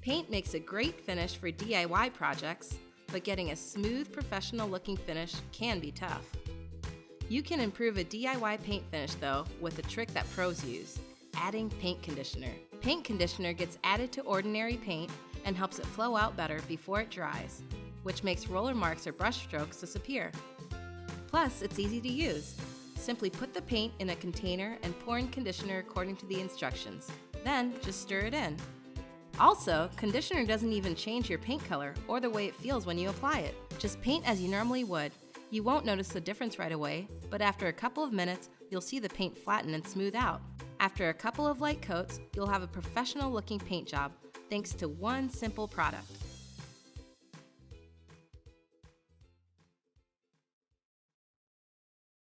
Paint makes a great finish for DIY projects, but getting a smooth, professional-looking finish can be tough. You can improve a DIY paint finish, though, with a trick that pros use: adding paint conditioner. Paint conditioner gets added to ordinary paint and helps it flow out better before it dries, which makes roller marks or brush strokes disappear. Plus, it's easy to use. Simply put the paint in a container and pour in conditioner according to the instructions. Then, just stir it in. Also, conditioner doesn't even change your paint color or the way it feels when you apply it. Just paint as you normally would. You won't notice the difference right away, but after a couple of minutes, you'll see the paint flatten and smooth out. After a couple of light coats, you'll have a professional-looking paint job, thanks to one simple product.